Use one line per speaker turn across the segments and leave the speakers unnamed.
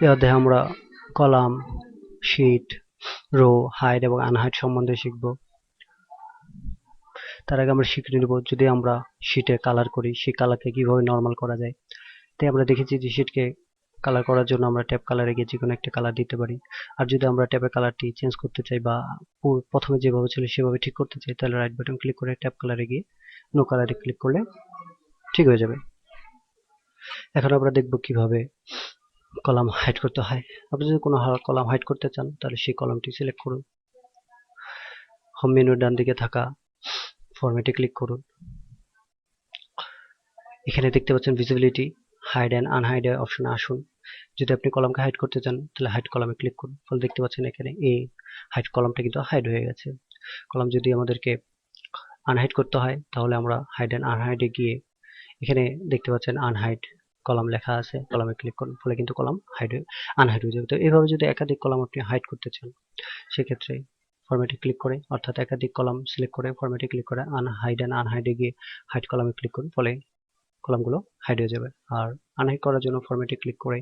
এই অধ্যায়ে আমরা কলাম, শীট, রো, হাইড এবং আনহাইড সম্বন্ধে শিখব। তার আগে আমরা শিখে নেব যদি আমরা শীটে কালার করি সেই কালারকে কিভাবে নরমাল করা যায়। তাই আমরা দেখেছি যে শীটকে কালার করার জন্য আমরা ট্যাব কালারে গিয়ে যে কোনো একটা কালার দিতে পারি। আর যদি আমরা ট্যাবের কালারটি চেঞ্জ করতে চাই বা প্রথমে যেভাবে ছিল সেভাবে ঠিক করতে চাই তাহলে রাইট বাটন ক্লিক করে ট্যাব কালারে গিয়ে নো কালারে ক্লিক করলে ঠিক হয়ে যাবে। এখন আমরা দেখব কিভাবে কলাম হাইড করতে হয়। আপনি যদি কোনো কলাম হাইড করতে চান তাহলে সেই কলামটি সিলেক্ট করুন। হোম মেনুর ডান দিকে থাকা ফরম্যাটে ক্লিক করুন। এখানে দেখতে পাচ্ছেন ভিজিবিলিটি, হাইড অ্যান্ড আনহাইড অপশনে আসুন। যদি আপনি কলামকে হাইড করতে চান তাহলে হাইড কলামে ক্লিক করুন। ফলে দেখতে পাচ্ছেন এখানে এই হাইড কলামটা কিন্তু হাইড হয়ে গেছে। কলাম যদি আমাদেরকে আনহাইড করতে হয় তাহলে আমরা হাইড অ্যান্ড আনহাইডে গিয়ে এখানে দেখতে পাচ্ছেন আনহাইড কলাম লেখা আছে, কলামে ক্লিক করুন। ফলে কিন্তু কলাম আনহাইড হয়ে যাবে। তো এইভাবে যদি একাধিক কলাম আপনি হাইড করতে চান সেক্ষেত্রে ফরম্যাটে ক্লিক করে অর্থাৎ একাধিক কলাম সিলেক্ট করে ফরম্যাটে ক্লিক করে হাইড অ্যান্ড আনহাইডে গিয়ে হাইড কলামে ক্লিক করুন। ফলে কলামগুলো হাইড হয়ে যাবে। আর আনহাইড করার জন্য ফরম্যাটে ক্লিক করে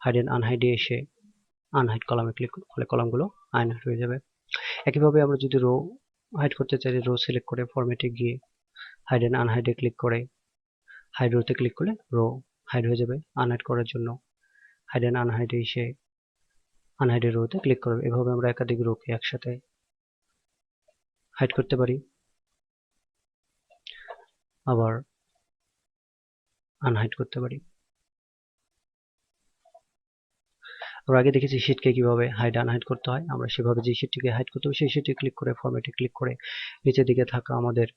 হাইড অ্যান্ড আনহাইডে এসে আনহাইড কলামে ক্লিক করুন। ফলে কলামগুলো আনহাইড হয়ে যাবে। একইভাবে আমরা যদি রো হাইড করতে চাই রো সিলেক্ট করে ফরম্যাটে গিয়ে হাইড অ্যান্ড আনহাইডে ক্লিক করে হাইড রোতে ক্লিক করলে রো হাইড হয়ে যাবে। আনহাইড করার জন্য হাইড অ্যান্ড আনহাইডে এসে আনহাইডের রোতে ক্লিক করবে। এভাবে আমরা একাধিক রোকে একসাথে হাইড করতে পারি, আবার আনহাইড করতে পারি। আমরা আগে দেখেছি শীটকে কিভাবে হাইড আনহাইড করতে হয়। আমরা সেভাবে যে শীটটিকে হাইড করতে হবে সেই শীটে ক্লিক করে ফরম্যাটে ক্লিক করে নিচের দিকে থাকা আমাদের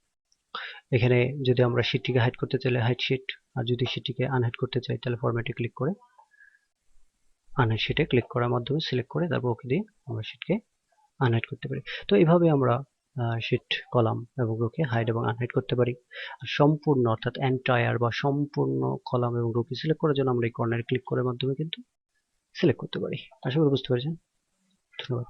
এখানে যদি আমরা শীটটিকে হাইড করতে চাইলে হাইড শীট, আর যদি শীটটিকে আনহাইড করতে চাই তাহলে ফরম্যাটে ক্লিক করে আনহাইড শীটে ক্লিক করার মাধ্যমে সিলেক্ট করে তারপর ওকে দিয়ে আমরা শীটকে আনহাইড করতে পারি। তো এইভাবে আমরা শীট, কলাম এবং রোকে হাইড এবং আনহাইড করতে পারি। আর সম্পূর্ণ অর্থাৎ এন্টায়ার বা সম্পূর্ণ কলাম এবং রোকে সিলেক্ট করার জন্য আমরা এই কর্নারে ক্লিক করার মাধ্যমে কিন্তু সিলেক্ট করতে পারি। আশা করি বুঝতে পেরেছেন। ধন্যবাদ।